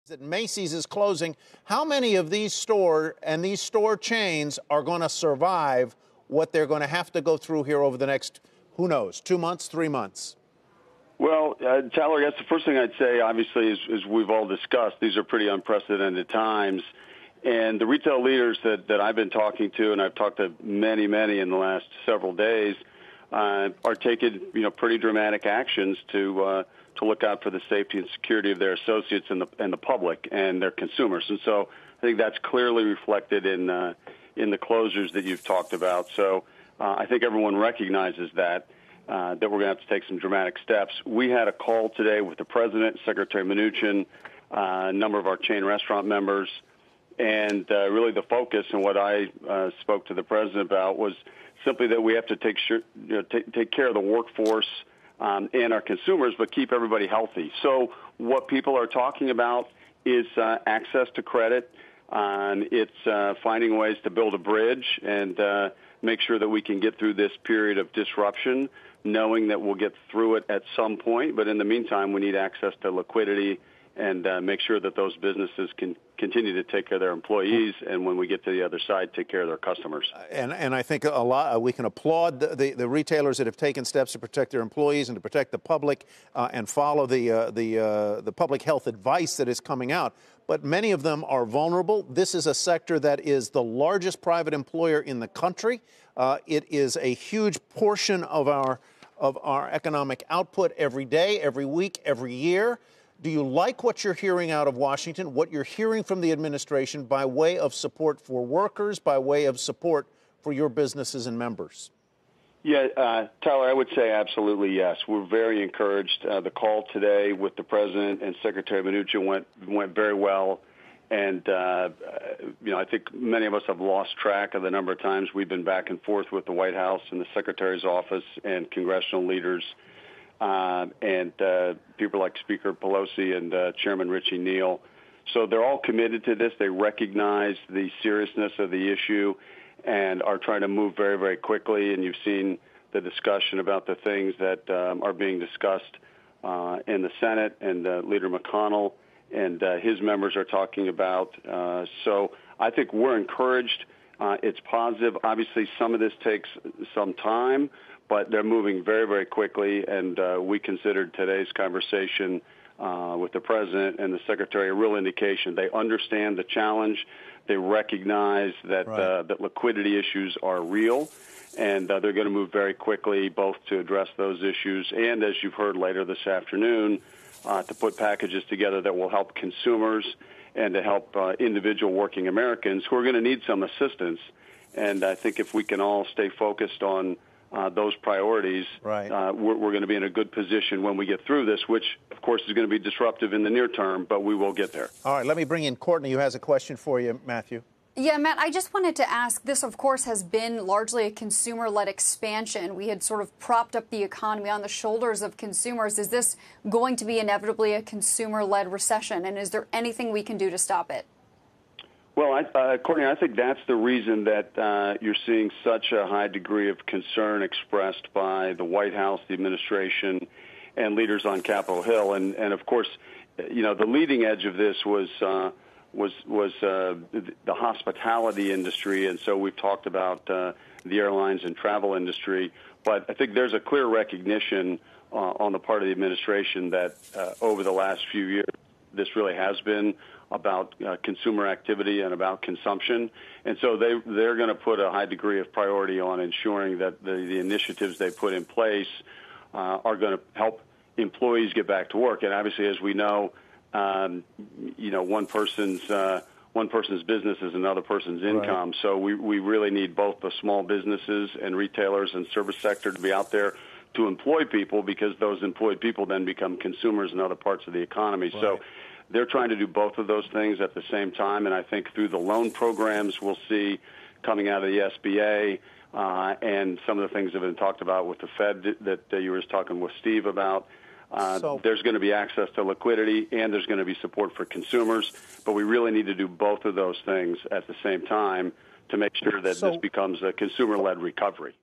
that Macy's is closing. How many of these store chains are going to survive what they're going to have to go through here over the next, who knows, 2 months, 3 months? Well, Tyler, that's the first thing I'd say, obviously, is we've all discussed, these are pretty unprecedented times. And the retail leaders that I've been talking to, and I've talked to many in the last several days, are taking pretty dramatic actions to look out for the safety and security of their associates and the public and their consumers. And so I think that's clearly reflected in the closures that you've talked about. So I think everyone recognizes that we're going to have to take some dramatic steps. We had a call today with the president, Secretary Mnuchin, a number of our chain restaurant members, and really the focus and what I spoke to the president about was simply that we have to take care of the workforce and our consumers, but keep everybody healthy. So what people are talking about is access to credit. It's finding ways to build a bridge and make sure that we can get through this period of disruption, knowing that we'll get through it at some point. But in the meantime, we need access to liquidity and make sure that those businesses can continue to take care of their employees, and when we get to the other side, take care of their customers. And I think we can applaud the retailers that have taken steps to protect their employees and to protect the public and follow the public health advice that is coming out. But many of them are vulnerable. This is a sector that is the largest private employer in the country. It is a huge portion of our economic output every day, every week, every year. Do you like what you're hearing out of Washington, what you're hearing from the administration by way of support for workers, by way of support for your businesses and members? Yeah, Tyler, I would say absolutely yes. We're very encouraged. The call today with the president and Secretary Mnuchin went very well. And, I think many of us have lost track of the number of times we've been back and forth with the White House and the Secretary's office and congressional leaders. And people like Speaker Pelosi and Chairman Richie Neal. So they're all committed to this. They recognize the seriousness of the issue and are trying to move very, very quickly. And you've seen the discussion about the things that are being discussed in the Senate, and Leader McConnell and his members are talking about. So I think we're encouraged. It's positive. Obviously, some of this takes some time, but they're moving very, very quickly, and we considered today's conversation with the president and the secretary a real indication. They understand the challenge. They recognize that that liquidity issues are real, and they're going to move very quickly both to address those issues and, as you've heard later this afternoon, to put packages together that will help consumers and to help individual working Americans who are going to need some assistance. And I think if we can all stay focused on those priorities, we're going to be in a good position when we get through this, which, of course, is going to be disruptive in the near term, but we will get there. All right, let me bring in Courtney, who has a question for you, Matthew. Yeah, Matt, I just wanted to ask, this, of course, has been largely a consumer-led expansion. We had sort of propped up the economy on the shoulders of consumers. Is this going to be inevitably a consumer-led recession, and is there anything we can do to stop it? Well, Courtney, I think that's the reason that you're seeing such a high degree of concern expressed by the White House, the administration, and leaders on Capitol Hill. And of course, the leading edge of this was the hospitality industry, and so we've talked about the airlines and travel industry. But I think there's a clear recognition on the part of the administration that over the last few years, this really has been about consumer activity and about consumption. And so they're going to put a high degree of priority on ensuring that the initiatives they put in place are going to help employees get back to work. And obviously, as we know, one person's business is another person's income. Right. So we really need both the small businesses and retailers and service sector to be out there to employ people, because those employed people then become consumers in other parts of the economy. Right. So they're trying to do both of those things at the same time, and I think through the loan programs we'll see coming out of the SBA and some of the things that have been talked about with the Fed that you were talking with Steve about, there's going to be access to liquidity and there's going to be support for consumers, but we really need to do both of those things at the same time to make sure that this becomes a consumer-led recovery.